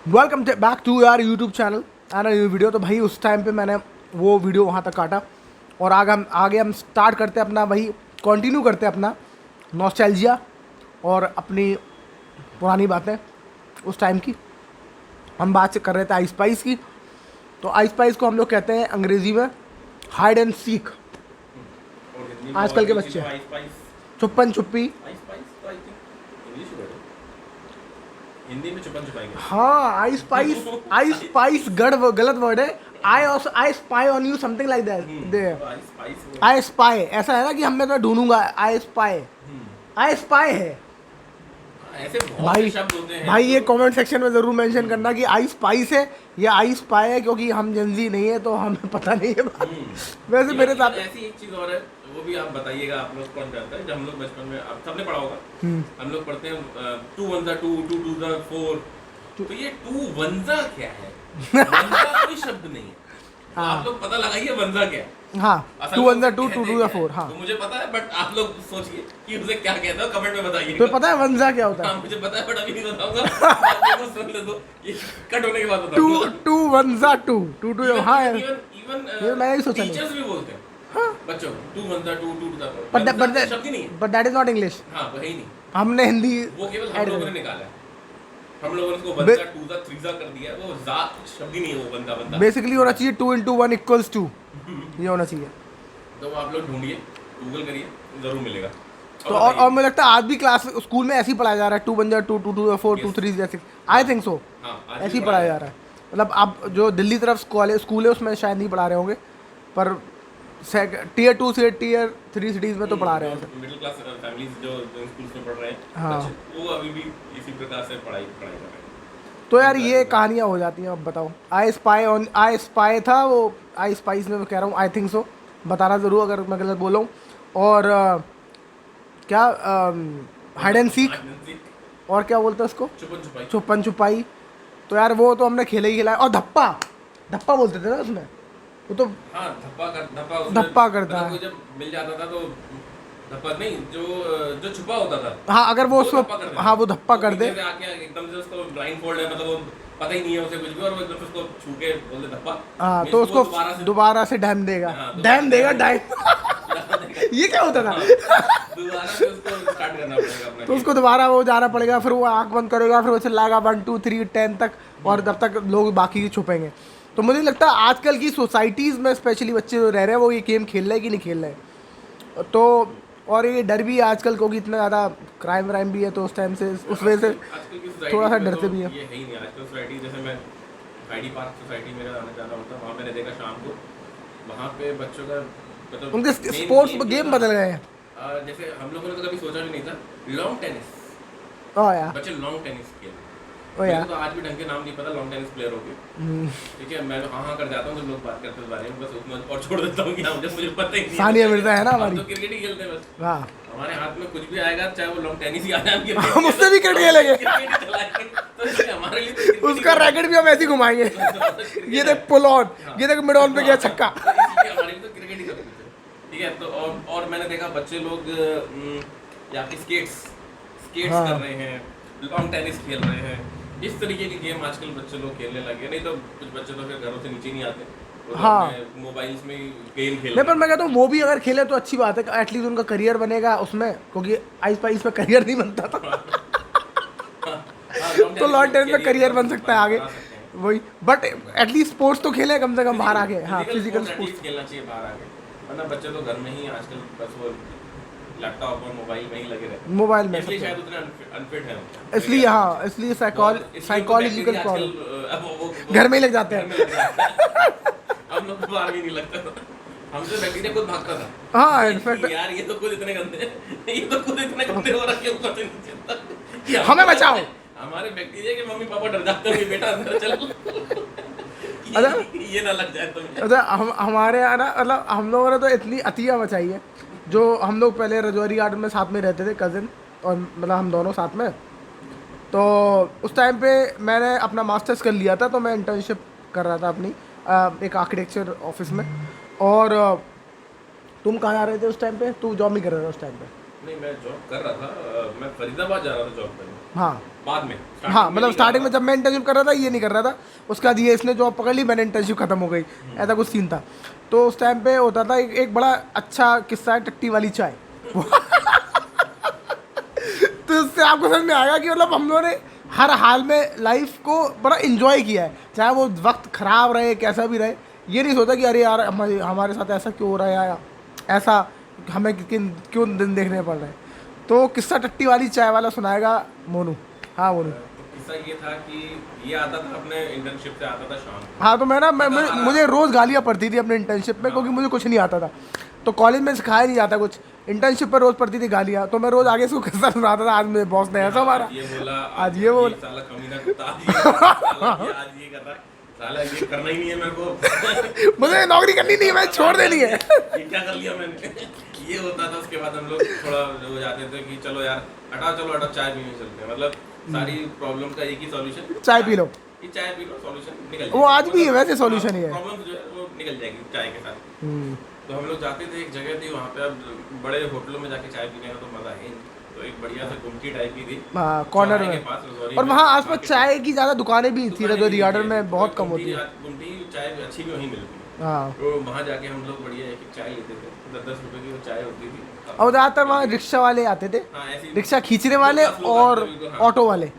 Welcome back to यार YouTube channel and new video. तो भाई उस टाइम पे मैंने वो वीडियो वहाँ तक काटा और आगे हम स्टार्ट करते हैं अपना, वही कंटिन्यू करते हैं अपना नॉस्टैल्जिया और अपनी पुरानी बातें उस टाइम की। हम बात कर रहे थे आई स्पाइस की। तो आई स्पाइस को हम लोग कहते हैं अंग्रेज़ी में हाइड एंड सीक। आजकल के बच्चे छुपन छुपी, हिंदी में छुपन छुपाई। हाँ आई स्पाइस गलत वर्ड है। I spy on you something like that. I spy ऐसा है ना कि हम मैं तो ढूंढूंगा। आई स्पाई है ऐसे बहुत भाई। से शब्द होते हैं। भाई ये कमेंट सेक्शन में ज़रूर मेंशन करना कि आई स्पाइस है या आई स्पाई है, क्योंकि हम जेंजी नहीं है तो हमें पता नहीं है बात। वैसे मेरे साथ ऐसी एक चीज और है, वो भी आप बताइएगा। आप लोग कौन जानता है, जब हम लोग बचपन में, आप सबने पढ़ा होगा, हम लोग पढ़ते हैं 2 1 2 2 2 4। तो ये 2 1 क्या है? वंजा कोई शब्द नहीं है। हाँ। आप लोग पता लगाइए वंजा क्या है। हाँ, असल 2 में 1 2 कहते 2 क्या 2 है? 4। हाँ तो मुझे पता है, बट आप लोग सोचिए कि उसे क्या कहते हो, कमेंट में बताइए। तो पता है वंजा क्या होता है? हाँ मुझे पता है, बट अभी नहीं बताऊंगा। आप लोग सुन ले दो, ये कट होने के बाद बताऊंगा। 2 1 2 2 2। हाँ यार, ये इवन मैंने भी सोचा नहीं। टीचर्स भी बोलते हैं हाँ बच्चों को 2 1 2 2 शब्द ही नहीं है। But that is not English. हाँ वो है ही नहीं, हमने हिंदी वो केवल हम add लोगों करी। ने निकाला है। हम लोगों ने उसको 1 2 3 कर दिया है। वो शब्द ही नहीं है, वो बंदा बेसिकली होना चाहिए 2 × 1 = 2। ये होना चाहिए। तो वो आप लोग ढूंढिए, गूगल करिए, जरूर मिलेगा। तो और मुझे लगता है आज भी क्लास स्कूल में ऐसे ही पढ़ाया जा रहा है। 2 1 2 2 2 4 2 3 जैसे। आई थिंक सो ऐसे ही पढ़ाया जा रहा है। मतलब आप जो दिल्ली तरफ स्कूल है उसमें शायद नहीं पढ़ा रहे होंगे, पर टियर 2 से टियर 3 सिटीज़ में तो पढ़ा रहे हैं। मिडिल क्लास फैमिलीज जो स्कूल्स में पढ़ रहे हैं, हाँ। बच्चे, वो अभी भी इसी प्रकार से पढ़ाई कर रहे हैं। तो यार ये कहानियाँ हो जाती हैं। अब बताओ, आई स्पाई था वो, आई स्पाइस में मैं कह रहा हूँ। आई थिंक सो, बताना ज़रूर अगर मैं गलत बोला हूँ। और क्या हाइड एंड सीक, और क्या बोलते हैं उसको? छुपन छुपाई। तो यार वो तो हमने खेला ही खेला है। और धप्पा बोलते थे ना उसमें। वो तो हाँ, धप्पा करता है। मतलब जब मिल जाता था तो धप्पा नहीं, जो छुपा होता था। हाँ, अगर वो उसको, हाँ वो धप्पा कर दे। आके एकदम से उसको ब्लाइंड फोल्ड है, मतलब वो पता ही नहीं है उसे कुछ भी, और वो एकदम से उसको छू के बोल दे धप्पा। हाँ, तो उसको दोबारा से डैम देगा। ये क्या होता था? दोबारा से उसको स्टार्ट करना पड़ेगा अपना। तो उसको दोबारा वो जाना पड़ेगा, फिर वो आँख बंद करेगा, फिर वो चिल्लाएगा 1 2 3 10 तक, और जब तक लोग बाकी छुपेंगे। तो मुझे लगता है आजकल की सोसाइटीज़ में स्पेशली बच्चे जो रह रहे हैं वो ये गेम खेल रहे हैं कि नहीं खेल रहे हैं। तो और ये डर भी है आजकल, क्योंकि इतना ज़्यादा क्राइम भी है, तो उस टाइम से उस वजह से थोड़ा सा डरते भी है। ये है ही नहीं आजकल सोसाइटी। जैसे मैं आईडी पार्क सोसाइटी में आने जाना होता है, वहाँ मैंने देखा शाम को, वहाँ पे बच्चों का मतलब उनके स्पोर्ट्स गेम बदल गए हैं। जैसे हम लोगों ने तो कभी सोचा भी नहीं था, लॉन्ग टेनिस। ओ यार, बच्चे लॉन्ग टेनिस खेल। ओ यार, तो आज भी ढंग के नाम नहीं पता लॉन्ग टेनिस प्लेयर हो गए। ठीक है, मैं हाँ कर जाता हूँ जब लोग बात करते हैं इस बारे में, बस उतना और छोड़ देता हूँ कि हाँ मुझे पता ही नहीं। सानिया मिर्जा है ना हमारी। तो क्रिकेट ही खेलते हैं बस। हाँ, हमारे हाथ में कुछ भी आएगा, चाहे वो लॉन्ग टेनिस ही आ जाए, हम उससे भी क्रिकेट खेलेंगे। तो इसलिए हमारे लिए उसका रैकेट भी हम ऐसे ही घुमाएंगे। ये देख पुल ऑन, ये देख मिड ऑन पे गया छक्का। हमारे लिए तो क्रिकेट ही सब कुछ है। ठीक है, तो और मैंने देखा बच्चे लोग यहाँ पे स्केट्स हाँ। कर रहे हैं, लॉन्ग टेनिस खेल रहे हैं। इस तरीके के गेम आजकल बच्चे लोग खेलने लगे। नहीं तो कुछ बच्चे तो फिर घरों से नीचे नहीं आते, वो हाँ। मोबाइल्स में गेम खेल नहीं, पर मैं कहता हूँ वो भी अगर खेले तो अच्छी बात है, एटलीस्ट उनका करियर बनेगा उसमें, क्योंकि आई स्पाइस में करियर नहीं बनता था। तो लॉन्ग टेनिस में करियर बन सकता है आगे, वही। बट एटलीस्ट स्पोर्ट्स तो खेले कम से कम बाहर आके। हाँ, फिजिकल स्पोर्ट्स खेलना चाहिए बाहर आके, वरना बच्चे तो घर में ही आजकल बस वो लैपटॉप और मोबाइल में ही लगे रहते हैं। मोबाइल में, इसलिए शायद उतने अनफिट है, इसलिए हाँ, इसलिए साइकोलॉजिकल प्रॉब्लम घर में ही लग जाते हैं। हम लोग बाहर भी नहीं लगता, हमसे बैक्टीरिया खुद भागता था। हाँ, इनफैक्ट यार ये तो खुद इतने गंदे हैं, ये तो खुद इतने गंदे हो रखे हैं, पता नहीं चलता। हमें बचाओ। हमारे बैक्टीरिया के मम्मी पापा डर जाते हैं, बेटा अंदर चल, ये ना लग जाए तुम्हें। अच्छा, हमारे यहाँ ना, मतलब हम लोगों ने तो इतनी अतिया मचाई है। जो हम लोग पहले रजौरी गार्डन में साथ में रहते थे, कज़न, और मतलब हम दोनों साथ में। तो उस टाइम पे मैंने अपना मास्टर्स कर लिया था, तो मैं इंटर्नशिप कर रहा था अपनी एक आर्किटेक्चर ऑफिस में। और तुम कहाँ जा रहे थे उस टाइम पे? तू जॉब नहीं कर रहा था उस टाइम पे? नहीं, मैं जॉब कर रहा था, मैं फरीदाबाद जा रहा था जॉब करने हाँ बाद में। हाँ, मतलब स्टार्टिंग में जब मैं इंटर्नशिप कर रहा था ये नहीं कर रहा था, उसके बाद ये इसने जॉब पकड़ ली, मैंने इंटर्नशिप खत्म हो गई, ऐसा कुछ सीन था। तो उस टाइम पे होता था एक बड़ा अच्छा किस्सा है टट्टी वाली चाय। तो उससे आपको समझ में आएगा कि मतलब हम लोगों ने हर हाल में लाइफ को बड़ा इंजॉय किया है, चाहे वो वक्त ख़राब रहे कैसा भी रहे। ये नहीं सोचा कि अरे यार हमारे साथ ऐसा क्यों हो रहा है या ऐसा हमें क्यों दिन देखने पड़ रहे हैं। तो किस्सा टट्टी वाली चाय वाला सुनाएगा मोनू। हाँ मोनू। तो किस्सा ये था कि ये आता था अपने इंटर्नशिप से, आता था शाम को। हाँ तो मुझे रोज़ गालियाँ पड़ती थी अपने इंटर्नशिप में, क्योंकि मुझे कुछ नहीं आता था। तो कॉलेज में सिखाया नहीं जाता कुछ, इंटर्नशिप पर रोज़ पड़ती थी गालियाँ, तो मैं रोज़ आगे से किस्सा सुनाता था, आज मेरे बॉस ने ऐसा मारा, ये बोला, आज ये बोला, साला कमीना कुत्ता, आज ये कर रहा है, आज ये कर रहा है, साला ये करना ही नहीं है मेरे को। मुझे नौकरी करनी नहीं है, मैं छोड़ देनी है। ये क्या कर लिया मैंने। ये होता था। उसके बाद हम लोग थोड़ा हो जाते थे कि चलो यार हटाओ चाय पीने चलते हैं, मतलब सारी प्रॉब्लम का एक ही सॉल्यूशन, चाय पी लो, कि चाय पी लो, सॉल्यूशन निकल जाएगा। वो आज भी है वैसे सॉल्यूशन ही है, प्रॉब्लम जो है वो निकल जाएगी चाय के साथ। तो हम लोग जाते थे, एक जगह थी वहाँ पे, अब बड़े होटलों में जाके चाय पीने का तो मजा है नहीं, तो एक बढ़िया सा गुमटी टाइप की थी कॉर्नर चौराहे में, के पास, रजौरी और में, वहाँ आसपास चाय की ज़्यादा दुकानें भी थी, रजौरी गार्डन में बहुत कम होती है। गुमटी चाय अच्छी भी वहीं मिलती है। हाँ, तो वहाँ जाके हम लोग बढ़िया एक चाय लेते थे, 10-10 रुपए की वो चाय होती थी। और ज़्यादातर वहाँ रिक्शा वाले आते थे, हाँ, ऐसी रिक्शा खींचने वाले 10 लोग और आते थे, बिल्कुल, हाँ। ऑटो वाले,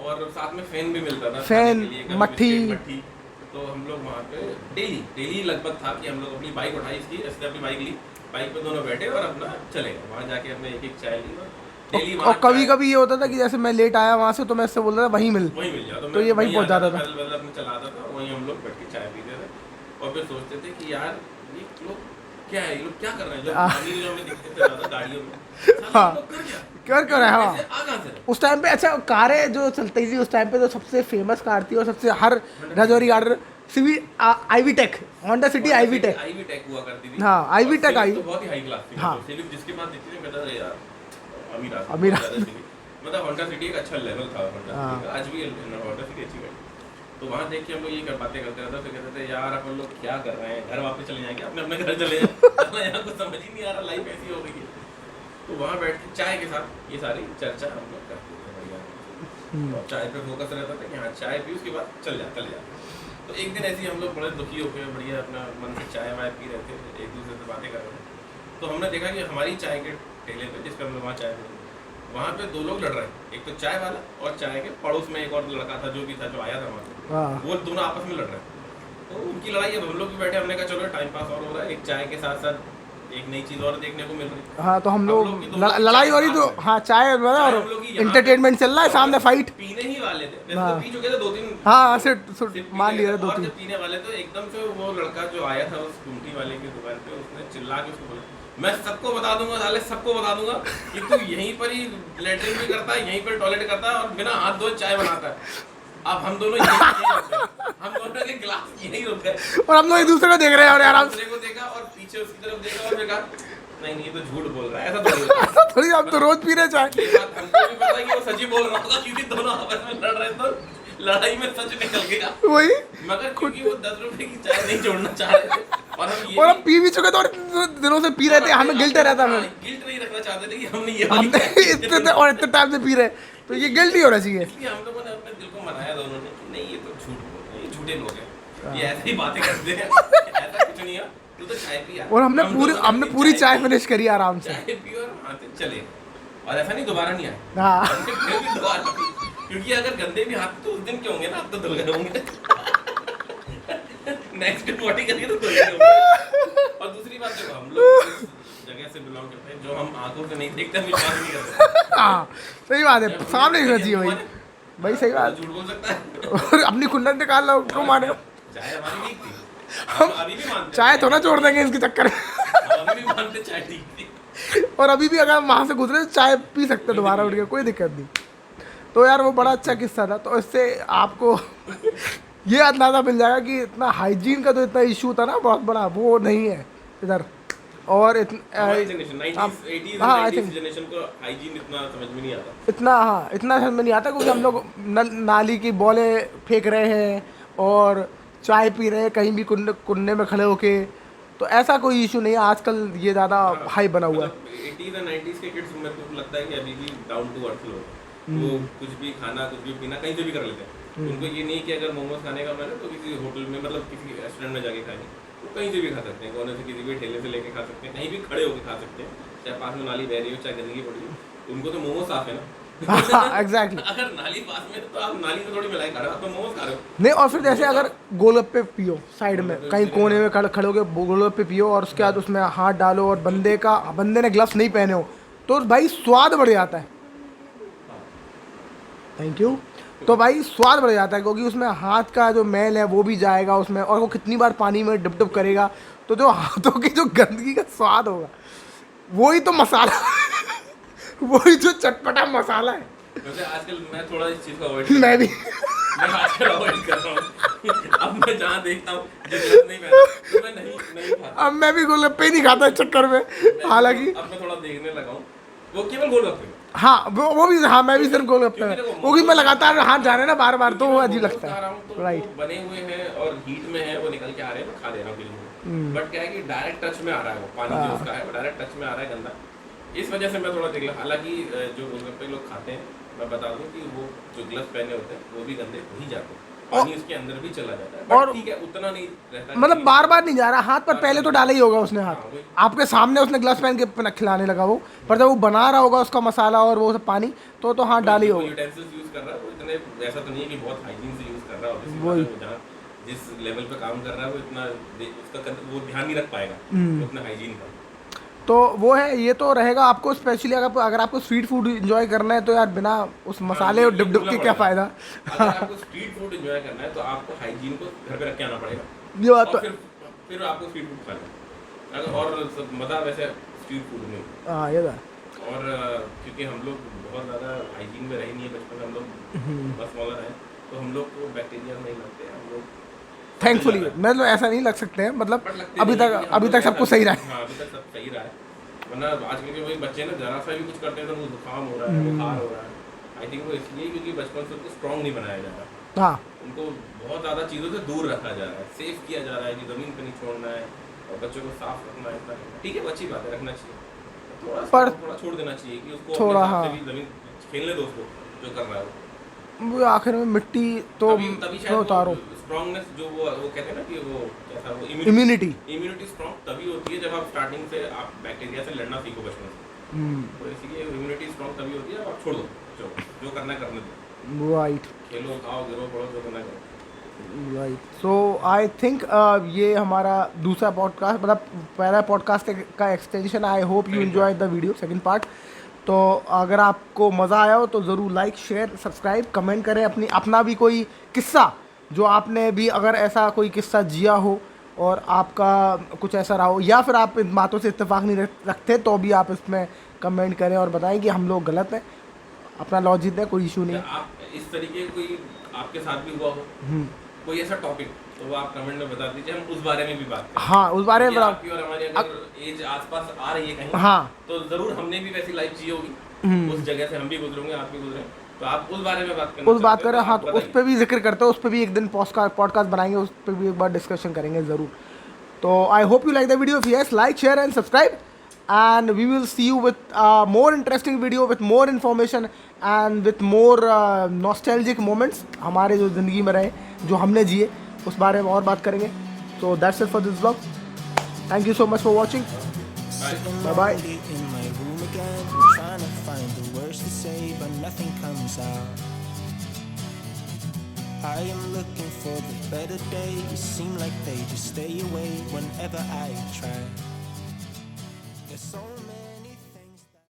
और साथ में फैन भी मिलता था फैन, खाने के लिए, कभी मट्ठी। बिस्किट, मट्ठी। तो हम लोग वहाँ पे डेली लगभग था कि हम लोग अपनी बाइक उठाई, इसकी ऐसे अपनी बाइक ली, बाइक पे दोनों बैठे और अपना चले गए वहाँ जाके, अपने एक चाय ली और डेली और कभी कभी ये होता था कि जैसे मैं लेट आया वहाँ से, तो मैं इससे बोलता था वहीं मिल जाओ, तो ये वहीं पहुँच जाता था। पैदल अपने चलाता था, वहीं हम लोग बैठ के चाय पीते थे और फिर सोचते थे कि यार ये लोग क्या है, ये लोग क्या कर रहे हैं, जो अमीर जो हमें दिखते थे ज़्यादा गाड़ियों में, हाँ, ये लोग कर कर रहे हैं। हाँ, ऐसे आ कहाँ से रहे? उस टाइम पे अच्छा कारें जो चलती थी उस टाइम पे, तो सबसे फेमस कार थी और सबसे हर रजौरी गार्डन सीवी IV tech, Honda City IV tech हुआ करती थी। हाँ, आईवी टेक आई, तो बहुत ही हाई क्लास थी। हाँ, सिविक जिसके पास दिखती थी, मैं तो यार अमीर मतलब होंडा सिटी एक अच्छा लेवल था होंडा सिटी का, आज भी होंडा सिटी अच्छी गाड़ी। तो वहाँ देख के हम लोग ये बातें करते रहते, फिर कहते थे यार अपन लोग क्या कर रहे हैं, घर वापस चले जाएंगे, अपने अपने घर चले जाएं, यहाँ कुछ समझ ही नहीं आ रहा, लाइफ ऐसी हो गई है। तो वहाँ बैठ के चाय के साथ ये सारी चर्चा हम लोग करते थे बढ़िया, और चाय पे फोकस रहता था कि हाँ चाय पी, उसके बाद चल जा। तो एक दिन ऐसे ही हम लोग बड़े दुखी होकर बढ़िया अपना मन से चाय वाय पी रहे थे, एक दूसरे से बातें कर रहे थे। तो हमने देखा कि हमारी चाय के ठेले पे, जिस पर हम लोग वहाँ चाय पीते, वहाँ पे 2 लोग लड़ रहे हैं, एक तो चाय वाला और चाय के पड़ोस में एक और लड़का था जो भी था, जो आया था वहाँ पे, वो दोनों आपस में लड़ रहे हैं। तो उनकी लड़ाई है, हम लोग भी बैठे, हमने कहा चलो टाइम पास और हो रहा है, एक चाय के साथ साथ एक नई चीज़ और देखने को मिल रही है। हाँ, तो हम लोग लड़ाई हो रही, तो हाँ चाय और एंटरटेनमेंट चल रहा है, सामने फाइट। पीने ही वाले थे, वैसे तो पी चुके थे 2-3, हाँ मान लिया 2-3, पीने वाले तो एकदम से वो लड़का जो आया था उस गुमटी वाले की दुकान पे, उसने चिल्ला के उसको बोला, मैं सबको बता दूंगा, साले सबको बता दूंगा कि तू यहीं पर ही लैट्रिन भी करता है, यहीं पर टॉयलेट करता है और बिना हाथ धोए चाय बनाता है। अब हम दोनों हम दोनों के गिलास यहीं रुक गए और हम लोग एक दूसरे को देख रहे हैं और आराम से को देखा और पीछे उसकी तरफ देखा और देखा नहीं ये तो झूठ बोल रहा है, ऐसा थोड़ी हम तो रोज पी रहे चाय। ये बात हमको भी पता है कि वो सच ही बोल रहा होगा, क्योंकि दोनों आपस में लड़ रहे तो लड़ाई में सच निकल गया वही, मगर क्योंकि वो 10 रुपए की चाय नहीं छोड़ना चाह रहे थे और हम पी भी चुके थे और दिनों से पी रहे थे, हमें गिल्ट रहता है, गिल्ट नहीं रखना चाहते थे कि हमने ये इतने टाइम से पी रहे, तो ये गिल्ट नहीं होना चाहिए। इसलिए हम लोगों ने अपने दिल को मनाया दोनों ने कि नहीं ये तो झूठ बोल रहे हैं, ये झूठे लोग हैं, ये ऐसे ही बातें करते हैं, ऐसा कुछ नहीं है, तू तो चाय पी यार। और हमने पूरी चाय फिनिश करी आराम से, चाय पी और वहाँ से चले, और ऐसा नहीं दोबारा नहीं आए, हाँ फिर भी दोबारा पी, क्योंकि अगर गंदे भी हाथ तो उस दिन क्यों होंगे ना, अब तो धुल गए होंगे, नेक्स्ट डे पॉटी करके तो धुल गए होंगे। और दूसरी बात देखो, हम लोग जगह से बिलोंग करते हैं जो हम आंखों से नहीं देखते, हम विश्वास नहीं करते। हाँ सही बात है, सामने दिखना चाहिए भाई सही बात, झूठ बोल सकता है और अपनी खुंडन निकाल लो क्यों मारे। चाय हमारी ठीक थी, हम अभी भी मानते, चाय तो ना छोड़ देंगे इसके चक्कर में, हम अभी भी मानते चाय ठीक थी, और अभी भी अगर वहाँ से गुजरे तो चाय पी सकते दोबारा उठ के, कोई दिक्कत नहीं। तो यार वो बड़ा अच्छा किस्सा था, तो इससे आपको ये अंदाज़ा मिल जाएगा कि इतना हाइजीन का तो इतना इशू था ना बहुत बड़ा, वो नहीं है इधर। और इतना समझ में नहीं आता क्योंकि हम लोग नाली की बॉलें फेंक रहे हैं और चाय पी रहे हैं कहीं भी कुन्ने में खड़े होके, तो ऐसा कोई इशू नहीं है, आजकल ये ज़्यादा हाई बना हुआ है। 80s और 90s के किड्स मेरे को लगता है कि अभी भी डाउन टू अर्थ लोग, वो कुछ भी खाना कुछ भी पीना कहीं से भी कर लेते हैं। उनको ये नहीं कि अगर मोमोज खाने का मन है तो किसी होटल में मतलब किसी रेस्टोरेंट में जाके खाएंगे, वो कहीं से भी खा सकते हैं, कोने से किसी भी ठेले से लेके खा सकते हैं, कहीं भी खड़े होकर खा सकते हैं, चाहे पास में नाली बह रही हो चाहे गंदगी पड़ी हो, उनको तो मोमोज साफ है ना। एग्जैक्टली। अगर नाली पास में है तो आप नाली में थोड़ी मिलाई खा रहे हो, आप तो मोमोज खा रहे हो। नहीं, और फिर जैसे अगर गोलगप्पे पियो साइड में कहीं कोने में खड़े होकर गोलगप्पे पियो और उसके बाद उसमें हाथ डालो और बंदे ने ग्लव्स नहीं पहने हो तो भाई स्वाद बढ़ जाता है। Thank you. तो भाई स्वाद बढ़ जाता है क्योंकि उसमें हाथ का जो मैल है वो भी जाएगा उसमें, और वो कितनी बार पानी में डिप डिप करेगा तो जो हाथों की जो गंदगी का स्वाद होगा वही तो मसाला वही जो चटपटा मसाला है। वैसे आजकल मैं थोड़ा इस चीज़ को अवॉइड मैं भी मैं आजकल अवॉइड कर रहा हूँ। अब मैं जहाँ देखता हूँ जो नहीं पहना तो मैं नहीं खाता। अब मैं भी गोलगप्पे ही नहीं खाता इस चक्कर में, हालांकि अब मैं थोड़ा देखने लगा हूँ, वो केवल गोलगप्पे। हाँ वो भी, हाँ मैं भी सिर्फ गोलगप्पे में, वो भी मैं लगातार हाथ जा रहे हैं ना बार बार तो वो अजीब लगता है। राइट, बने हुए हैं और हीट में है, वो निकल के आ रहे हैं, तो खा ले रहा हूँ बिल्कुल। बट क्या है कि डायरेक्ट टच में आ रहा है, वो पानी जो उसका है वो डायरेक्ट टच में आ रहा है गंदा, इस वजह से मैं थोड़ा देख लिया। हालांकि जो गोलगप्पे लोग खाते हैं मैं बता दूं कि वो जो ग्लव्स पहने होते हैं वो भी गंदे हो ही जाते हैं, पानी उसके अंदर भी चला जाता है, और बट ठीक है उतना नहीं रहता, मतलब बार बार नहीं जा रहा हाथ पर, पहले तो डाला ही होगा उसने हाथ, आपके सामने उसने ग्लव्स पहन के खिलाने लगा वो, पर जब वो बना रहा होगा उसका मसाला और वो सब पानी तो हाथ डाल ही होगा। यूटेंसिल्स यूज कर रहा है वो इतने, ऐसा तो नहीं है कि बहुत हाइजीन से यूज कर रहा है, वही जहाँ जिस लेवल पे काम कर रहा है वो इतना उसका वो ध्यान नहीं रख पाएगा उतना हाइजीन का। तो वो है, ये तो रहेगा आपको स्पेशली अगर आपको स्ट्रीट फूड एंजॉय करना है तो यार बिना उस मसाले और डिप के क्या फ़ायदा। अगर आपको स्ट्रीट फूड एंजॉय करना है तो आपको हाइजीन को घर पे रख के आना पड़ेगा, ये बात तो फिर आपको स्ट्रीट फूड खाना है। और मज़ा वैसे स्ट्रीट फूड में, हाँ ये बात, और क्योंकि हम लोग बहुत ज़्यादा हाइजीन में रहे नहीं है बचपन में, हम लोग बस मॉलर हैं तो हम लोग को बैक्टीरिया नहीं लगते हैं, हम लोग थैंकफुली मतलब ऐसा नहीं लग सकते हैं, मतलब अभी तक सब कुछ सही रहा है। हाँ अभी तक सब सही रहा है, वरना आजकल के वही बच्चे ना जरा सा भी कुछ करते हैं तो उनको जुकाम हो रहा है, बुखार हो रहा है। आई थिंक वो इसलिए क्योंकि बचपन से उनको स्ट्रॉन्ग नहीं बनाया जा रहा, हाँ उनको बहुत ज़्यादा चीज़ों से दूर रखा जा रहा है, सेफ किया जा रहा है कि ज़मीन पे नहीं छोड़ना है और बच्चों को साफ रखना है। ठीक है अच्छी बात है, रखना चाहिए, थोड़ा छोड़ देना चाहिए कि उसको थोड़ा, हाँ ज़मीन खेलने दो उसको जो कर रहा है वो आखिर में मिट्टी तो उतारो। स्ट्रॉन्गनेस जो वो कहते हैं ना कि वो कैसा वो इम्यूनिटी स्ट्रॉन्ग तभी होती है जब आप स्टार्टिंग से आप बैक्टीरिया से लड़ना सीखो बचपन से, तो इसलिए इम्यूनिटी स्ट्रॉन्ग तभी होती है जब आप छोड़ दो जो करना है करने दो, राइट, खेलो खाओ गिरो पड़ो जो करना करो। राइट, सो आई थिंक ये हमारा दूसरा पॉडकास्ट, मतलब पहला पॉडकास्ट का extension. I hope you enjoy the video second part. तो अगर आपको मज़ा आया हो तो ज़रूर लाइक शेयर सब्सक्राइब कमेंट करें, अपना भी कोई किस्सा जो आपने भी अगर ऐसा कोई किस्सा जिया हो और आपका कुछ ऐसा रहा हो, या फिर आप इन बातों से इत्तेफाक नहीं रखते तो भी आप इसमें कमेंट करें और बताएं कि हम लोग गलत हैं, अपना लॉजिक है, कोई इशू नहीं। आप इस तरीके कोई आपके साथ भी हुआ हो कोई ऐसा टॉपिक तो वो आप कमेंट में बता दीजिए, हम उस बारे में भी बात करें। हाँ उस बारे में आपकी और हमारी अगर एज आसपास आ रही है कहीं, हाँ तो ज़रूर हमने भी वैसी लाइफ जी होगी, उस जगह से हम भी गुजरेंगे आप भी गुजरे, तो आप उस बारे में बात करें। हाँ तो उस पर भी जिक्र करते हैं, उस पर भी एक दिन पॉडकास्ट बनाएंगे, उस पर भी एक बार डिस्कशन करेंगे ज़रूर। तो I hope you like the video, yes like share and subscribe and we will see you with more interesting video with more information and with more nostalgic moments हमारे जो ज़िंदगी में रहे जो हमने जिए उस बारे में और बात करेंगे। So that's it for this vlog. Thank you so much for watching. Bye bye. In my room again, trying to find the words to say, but nothing comes out. I am looking for the better days, seem like they just stay away whenever I try.